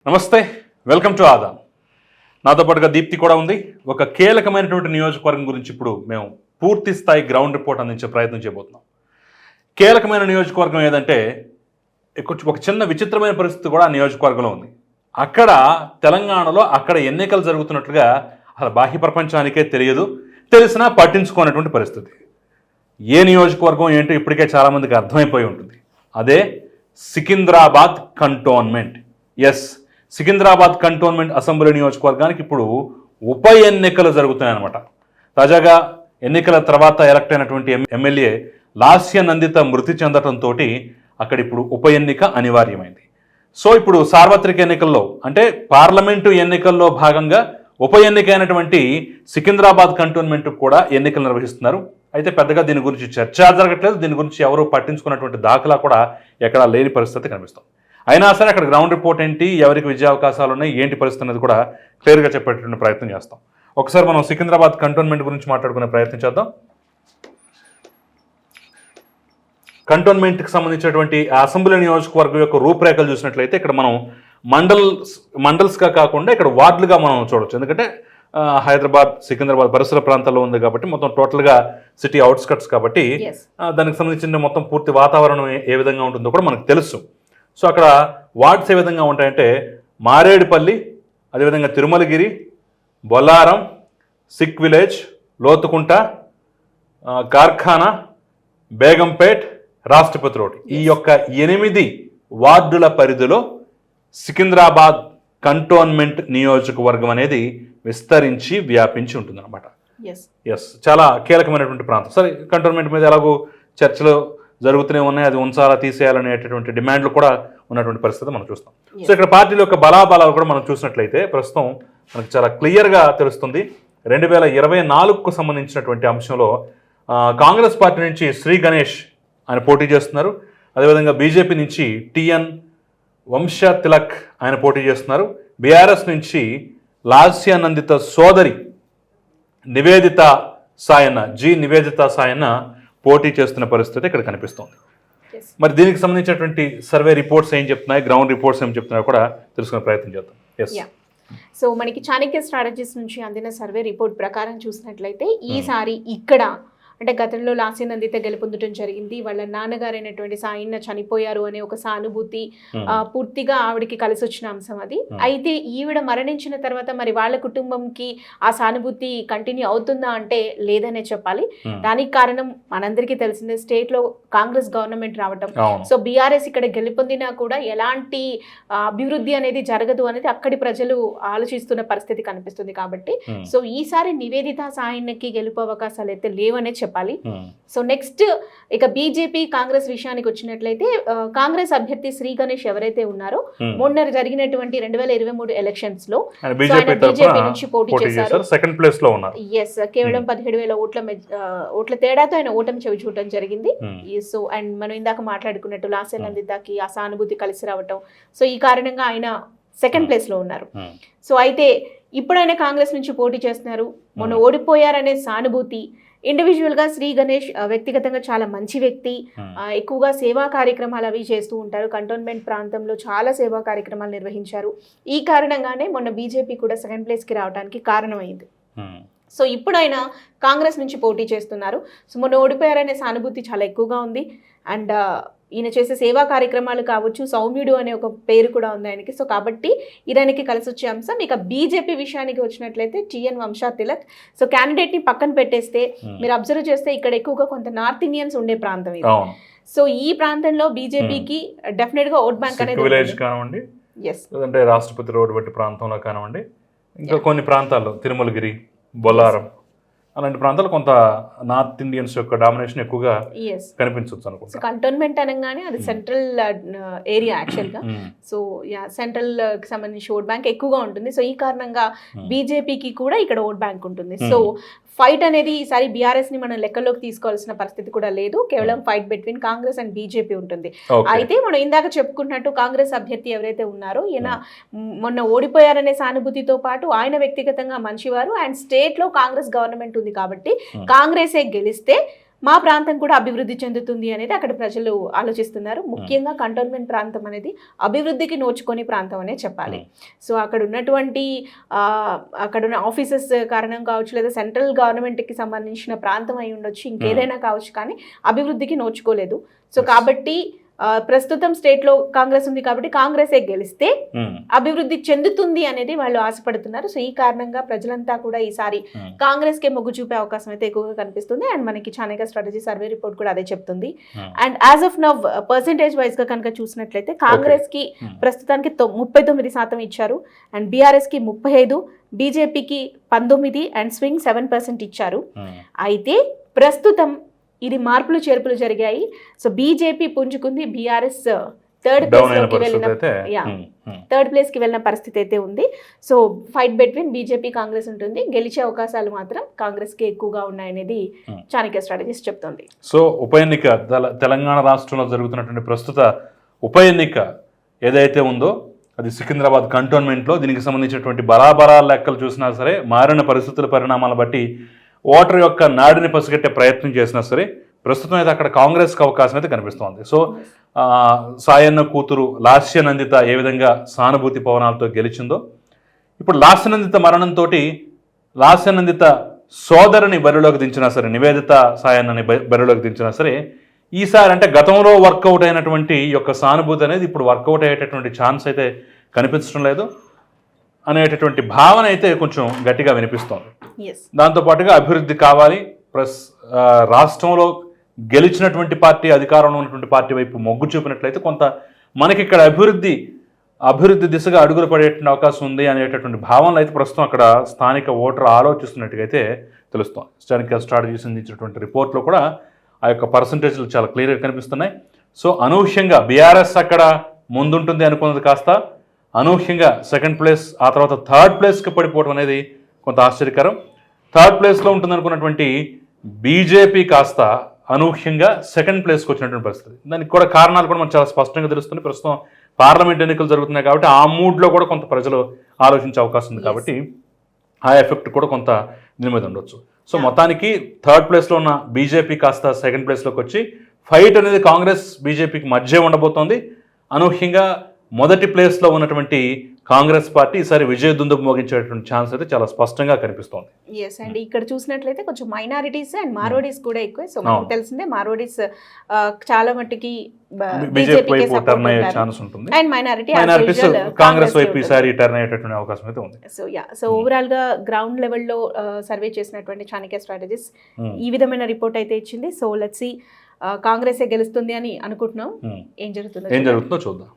నమస్తే, welcome to Adam. నాతో పాటుగా దీప్తి కూడా ఉంది. ఒక కీలకమైనటువంటి నియోజకవర్గం గురించి ఇప్పుడు మేము పూర్తి స్థాయి గ్రౌండ్ రిపోర్ట్ అందించే ప్రయత్నం చేయబోతున్నాం. కీలకమైన నియోజకవర్గం ఏదంటే ఒక చిన్న విచిత్రమైన పరిస్థితి కూడా ఆ నియోజకవర్గంలో ఉంది. అక్కడ తెలంగాణలో అక్కడ ఎన్నికలు జరుగుతున్నట్లుగా అసలు బాహ్య ప్రపంచానికే తెలియదు, తెలిసినా పట్టించుకోనటువంటి పరిస్థితి. ఏ నియోజకవర్గం ఏంటో ఇప్పటికే చాలామందికి అర్థమైపోయి ఉంటుంది. అదే Secunderabad cantonment. Yes, Secunderabad cantonment assembly నియోజకవర్గానికి ఇప్పుడు ఉప ఎన్నికలు జరుగుతున్నాయన్నమాట. తాజాగా ఎన్నికల తర్వాత ఎలక్ట్ అయినటువంటి ఎమ్మెల్యే లాస్య నందిత మృతి చెందడంతో అక్కడ ఇప్పుడు ఉప ఎన్నిక అనివార్యమైంది. సో ఇప్పుడు సార్వత్రిక ఎన్నికల్లో అంటే పార్లమెంటు ఎన్నికల్లో భాగంగా ఉప ఎన్నిక అయినటువంటి సికింద్రాబాద్ కంటోన్మెంట్కు కూడా ఎన్నికలు నిర్వహిస్తున్నారు. అయితే పెద్దగా దీని గురించి చర్చ జరగట్లేదు, దీని గురించి ఎవరు పట్టించుకున్నటువంటి దాఖలా కూడా ఎక్కడా లేని పరిస్థితి కనిపిస్తుంది. అయినా సరే అక్కడ గ్రౌండ్ రిపోర్ట్ ఏంటి, ఎవరికి విజయావకాశాలు ఉన్నాయి, ఏంటి పరిస్థితి అనేది కూడా క్లియర్గా చెప్పేటువంటి ప్రయత్నం చేస్తాం. ఒకసారి మనం సికింద్రాబాద్ కంటోన్మెంట్ గురించి మాట్లాడుకునే ప్రయత్నం చేద్దాం. కంటోన్మెంట్కి సంబంధించినటువంటి అసెంబ్లీ నియోజకవర్గం యొక్క రూపురేఖలు చూసినట్లయితే ఇక్కడ మనం మండల్స్గా కాకుండా ఇక్కడ వార్డులుగా మనం చూడవచ్చు. ఎందుకంటే హైదరాబాద్, సికింద్రాబాద్ పరిసర ప్రాంతాల్లో ఉంది కాబట్టి మొత్తం టోటల్గా సిటీ అవుట్స్కట్స్ కాబట్టి దానికి సంబంధించిన మొత్తం పూర్తి వాతావరణం ఏ విధంగా ఉంటుందో కూడా మనకు తెలుసు. సో అక్కడ వార్డ్స్ ఏ విధంగా ఉంటాయంటే మారేడుపల్లి, అదేవిధంగా తిరుమలగిరి, బొల్లారం, సిక్ విలేజ్, లోతుకుంట, కార్ఖానా, బేగంపేట్, రాష్ట్రపతి రోడ్, ఈ యొక్క 8 వార్డుల పరిధిలో సికింద్రాబాద్ కంటోన్మెంట్ నియోజకవర్గం అనేది విస్తరించి వ్యాపించి ఉంటుందన్నమాట. ఎస్, చాలా కీలకమైనటువంటి ప్రాంతం. సరే, కంటోన్మెంట్ మీద ఎలాగో చర్చలు జరుగుతూనే ఉన్నాయి, అది ఉంచాలా తీసేయాలనేటటువంటి డిమాండ్లు కూడా ఉన్నటువంటి పరిస్థితి మనం చూస్తాం. సో ఇక్కడ పార్టీల యొక్క బలాబలాలు కూడా మనం చూసినట్లయితే ప్రస్తుతం మనకు చాలా క్లియర్గా తెలుస్తుంది. 2024కు సంబంధించినటువంటి అంశంలో కాంగ్రెస్ పార్టీ నుంచి శ్రీ గణేష్ ఆయన పోటీ చేస్తున్నారు. అదేవిధంగా బీజేపీ నుంచి టిఎన్ వంశ తిలక్ ఆయన పోటీ చేస్తున్నారు. బీఆర్ఎస్ నుంచి లాస్యానందిత సోదరి నివేదిత సాయన్న పోటీ చేస్తున్న పరిస్థితి ఇక్కడ కనిపిస్తుంది. మరి దీనికి సంబంధించినటువంటి సర్వే రిపోర్ట్స్ ఏం చెప్తున్నాయి, గ్రౌండ్ రిపోర్ట్స్ ఏం చెప్తున్నాయో కూడా తెలుసుకునే ప్రయత్నం చేద్దాం. ఎస్, సో మనకి చాణక్య స్ట్రాటజీస్ నుంచి అందిన సర్వే రిపోర్ట్ ప్రకారం చూసినట్లయితే ఈసారి ఇక్కడ అంటే గతంలో లాస్యనందిత గెలుపొందడం జరిగింది. వాళ్ళ నాన్నగారైనటువంటి సాయన్న చనిపోయారు అనే ఒక సానుభూతి పూర్తిగా ఆవిడకి కలిసి వచ్చిన అంశం అది. అయితే ఈవిడ మరణించిన తర్వాత మరి వాళ్ళ కుటుంబంకి ఆ సానుభూతి కంటిన్యూ అవుతుందా అంటే లేదనే చెప్పాలి. దానికి కారణం మనందరికీ తెలిసిందే, స్టేట్ లో కాంగ్రెస్ గవర్నమెంట్ రావటం. సో బీఆర్ఎస్ ఇక్కడ గెలుపొందినా కూడా ఎలాంటి అభివృద్ధి అనేది జరగదు అనేది అక్కడి ప్రజలు ఆలోచిస్తున్న పరిస్థితి కనిపిస్తుంది. కాబట్టి సో ఈసారి నివేదిత సాయన్నకి గెలుపు అవకాశాలు అయితే లేవనే చెప్పాలి. సో నెక్స్ట్ ఇక బీజేపీ కాంగ్రెస్ విషయానికి వచ్చినట్లయితే కాంగ్రెస్ అభ్యర్థి శ్రీ గణేష్ ఎవరైతే ఉన్నారో మొన్న జరిగినటువంటి 2023 ఎలక్షన్స్ లో బీజేపీ నుంచి పోటీ చేశారు. సెకండ్ ప్లేస్ లో ఉన్నారు. ఎస్, కేవలం 17,000 ఓట్ల తేడాతో ఆయన ఓటమి చవి చూడటం జరిగింది. సో అండ్ మనం ఇందాక మాట్లాడుకున్నట్టు లాస్యనందితకి ఆ సానుభూతి కలిసి రావటం, సో ఈ కారణంగా ఆయన సెకండ్ ప్లేస్ లో ఉన్నారు. సో అయితే ఇప్పుడు ఆయన కాంగ్రెస్ నుంచి పోటీ చేస్తున్నారు. మొన్న ఓడిపోయారనే సానుభూతి, ఇండివిజువల్గా శ్రీ గణేష్ వ్యక్తిగతంగా చాలా మంచి వ్యక్తి, ఎక్కువగా సేవా కార్యక్రమాలు అవి చేస్తూ ఉంటారు. కంటోన్మెంట్ ప్రాంతంలో చాలా సేవా కార్యక్రమాలు నిర్వహించారు. ఈ కారణంగానే మొన్న బీజేపీ కూడా సెకండ్ ప్లేస్కి రావడానికి కారణమైంది. సో ఇప్పుడు ఆయన కాంగ్రెస్ నుంచి పోటీ చేస్తున్నారు. సో మొన్న ఓడిపోయారనే సానుభూతి చాలా ఎక్కువగా ఉంది. అండ్ ఈయన చేసే సేవా కార్యక్రమాలు కావచ్చు, సౌమ్యుడు అనే ఒక పేరు కూడా ఉంది ఆయనకి. సో కాబట్టి ఈయనకి కలిసి వచ్చే అంశం. ఇక బీజేపీ విషయానికి వచ్చినట్లయితే టిఎన్ వంశ తిలక్. సో క్యాండిడేట్ ని పక్కన పెట్టేస్తే మీరు అబ్జర్వ్ చేస్తే ఇక్కడ ఎక్కువగా కొంత నార్త్ ఇండియన్స్ ఉండే ప్రాంతం ఇది. సో ఈ ప్రాంతంలో బీజేపీకి డెఫినెట్ గా ఓట్ బ్యాంక్ అనేది కానివ్వండి, అంటే రాష్ట్రపతి రోడ్ వంటి ప్రాంతంలో కానివ్వండి, ఇంకా కొన్ని ప్రాంతాల్లో తిరుమలగిరి, బొల్లారం అలాంటి ప్రాంతాలు కొంత నార్త్ ఇండియన్స్ యొక్క డామినేషన్ ఎక్కువగా కనిపించవచ్చు అనుకుంటా. కంటోన్మెంట్ అనగానే అది సెంట్రల్ ఏరియా యాక్చువల్గా. సో సెంట్రల్ కి సంబంధించి ఓట్ బ్యాంక్ ఎక్కువగా ఉంటుంది. సో ఈ కారణంగా బీజేపీకి కూడా ఇక్కడ ఓట్ బ్యాంక్ ఉంటుంది. సో ఫైట్ అనేది ఈసారి బీఆర్ఎస్ ని మనం లెక్కలోకి తీసుకోవాల్సిన పరిస్థితి కూడా లేదు. కేవలం fight between Congress and BJP ఉంటుంది. అయితే మనం ఇందాక చెప్పుకున్నట్టు కాంగ్రెస్ అభ్యర్థి ఎవరైతే ఉన్నారో ఈయన మొన్న ఓడిపోయారనే సానుభూతితో పాటు ఆయన వ్యక్తిగతంగా మంచివారు. అండ్ స్టేట్ లో కాంగ్రెస్ గవర్నమెంట్ ఉంది కాబట్టి కాంగ్రెసే గెలిస్తే మా ప్రాంతం కూడా అభివృద్ధి చెందుతుంది అనేది అక్కడ ప్రజలు ఆలోచిస్తున్నారు. ముఖ్యంగా కంటోన్మెంట్ ప్రాంతం అనేది అభివృద్ధికి నోచుకొని ప్రాంతం అనే చెప్పాలి. సో అక్కడ ఉన్నటువంటి అక్కడ ఉన్న ఆఫీసెస్ కారణం కావచ్చు, లేదా సెంట్రల్ గవర్నమెంట్కి సంబంధించిన ప్రాంతం అయి ఉండొచ్చు, ఇంకేదైనా కావచ్చు, కానీ అభివృద్ధికి నోచుకోలేదు. సో కాబట్టి ప్రస్తుతం స్టేట్లో కాంగ్రెస్ ఉంది కాబట్టి కాంగ్రెసే గెలిస్తే అభివృద్ధి చెందుతుంది అనేది వాళ్ళు ఆశపడుతున్నారు. సో ఈ కారణంగా ప్రజలంతా కూడా ఈసారి కాంగ్రెస్ కే మొగ్గు చూపే అవకాశం అయితే ఎక్కువగా కనిపిస్తుంది. అండ్ మనకి చాణక్య స్ట్రాటజీ సర్వే రిపోర్ట్ కూడా అదే చెప్తుంది. And as of now percentage wise గా కనుక చూసినట్లయితే కాంగ్రెస్ కి ప్రస్తుతానికి 39% ఇచ్చారు, అండ్ బీఆర్ఎస్ కి 35%, బీజేపీకి 19% అండ్ స్వింగ్ 7% ఇచ్చారు. అయితే ప్రస్తుతం ఇది మార్పులు చేర్పులు జరిగాయి. సో బీజేపీ పుంజుకుంది, బీఆర్ఎస్ థర్డ్ ప్లేస్ కి వెళ్ళిన పరిస్థితి అయితే ఉంది. So fight between BJP Congress ఉంటుంది. గెలిచే అవకాశాలు మాత్రం కాంగ్రెస్ కి ఎక్కువగా ఉన్నాయనేది చాణక్య స్ట్రాటజీస్ చెప్తుంది. సో ఉప ఎన్నిక తెలంగాణ రాష్ట్రంలో జరుగుతున్నటువంటి ప్రస్తుత ఉప ఎన్నిక ఏదైతే ఉందో అది సికింద్రాబాద్ కంటోన్మెంట్లో, దీనికి సంబంధించినటువంటి బరాబరాల లెక్కలు చూసినా సరే, మారిన పరిస్థితుల పరిణామాలను బట్టి ఓటర్ యొక్క నాడిని పసిగట్టే ప్రయత్నం చేసినా సరే ప్రస్తుతం అయితే అక్కడ కాంగ్రెస్కి అవకాశం అయితే కనిపిస్తోంది. సో సాయన్న కూతురు లాస్యనందిత ఏ విధంగా సానుభూతి పవనాలతో గెలిచిందో, ఇప్పుడు లాస్యనందిత మరణంతో లాస్యనందిత సోదరుని బరిలోకి దించినా సరే, నివేదిత సాయన్నని బరిలోకి దించినా సరే, ఈసారి అంటే గతంలో వర్కౌట్ అయినటువంటి యొక్క సానుభూతి అనేది ఇప్పుడు వర్కౌట్ అయ్యేటటువంటి ఛాన్స్ అయితే కనిపించడం లేదు అనేటటువంటి భావన అయితే కొంచెం గట్టిగా వినిపిస్తోంది. దాంతోపాటుగా అభివృద్ధి కావాలి, ప్లస్ రాష్ట్రంలో గెలిచినటువంటి పార్టీ, అధికారంలో ఉన్నటువంటి పార్టీ వైపు మొగ్గు చూపినట్లయితే కొంత మనకి ఇక్కడ అభివృద్ధి దిశగా అడుగులు పడేటువంటి అవకాశం ఉంది అనేటటువంటి భావనలు అయితే ప్రస్తుతం అక్కడ స్థానిక ఓటర్ ఆలోచిస్తున్నట్టుగా అయితే తెలుస్తోంది. చాణక్య స్ట్రాటజీస్ అందించినటువంటి రిపోర్ట్లో కూడా ఆ యొక్క పర్సంటేజ్లు చాలా క్లియర్గా కనిపిస్తున్నాయి. సో అనూహ్యంగా బీఆర్ఎస్ అక్కడ ముందుంటుంది అనుకున్నది కాస్త అనూహ్యంగా సెకండ్ ప్లేస్, ఆ తర్వాత థర్డ్ ప్లేస్కి పడిపోవడం అనేది కొంత ఆశ్చర్యకరం. థర్డ్ ప్లేస్లో ఉంటుంది అనుకున్నటువంటి బీజేపీ కాస్త అనూహ్యంగా సెకండ్ ప్లేస్కి వచ్చినటువంటి పరిస్థితి. దానికి కూడా కారణాలు కూడా మనకు చాలా స్పష్టంగా తెలుస్తుంది. ప్రస్తుతం పార్లమెంట్ ఎన్నికలు జరుగుతున్నాయి కాబట్టి ఆ మూడ్లో కూడా కొంత ప్రజలు ఆలోచించే అవకాశం ఉంది కాబట్టి ఆ ఎఫెక్ట్ కూడా కొంత దీని మీద ఉండొచ్చు. సో మొత్తానికి థర్డ్ ప్లేస్లో ఉన్న బీజేపీ కాస్త సెకండ్ ప్లేస్లోకి వచ్చి ఫైట్ అనేది కాంగ్రెస్ బీజేపీకి మధ్య ఉండబోతోంది. అనూహ్యంగా మొదటి ప్లేస్లో ఉన్నటువంటి కాంగ్రెస్ పార్టీ ఈసారి విజయ దుందుకు మోగించేటువంటి ఛాన్స్ అయితే చాలా స్పష్టంగా కనిపిస్తోంది. ఎస్ అండ్ ఇక్కడ చూసినట్లయితే కొంచెం మైనారిటీస్ అండ్ మారోడీస్ కూడా ఎక్కువ. సో మనకు తెలిసిందే మారోడీస్ చాలా మట్టుకి బీజేపీ వైపు టర్న్ అయ్యే ఛాన్స్ ఉంటుంది, అండ్ మైనారిటీస్ కాంగ్రెస్ వైపు ఈసారి టర్న్ అయ్యేటటువంటి అవకాశం అయితే ఉంది. సో ఓవరాల్ గా గ్రౌండ్ లెవెల్లో సర్వే చేసినటువంటి చాణక్య స్ట్రాటజీస్ ఈ విధమైన రిపోర్ట్ అయితే ఇచ్చింది. సో లెట్స్ సీ కాంగ్రెస్ గెలుస్తుంది అని అనుకుంటున్నాం. ఏం జరుగుతుందో చూద్దాం.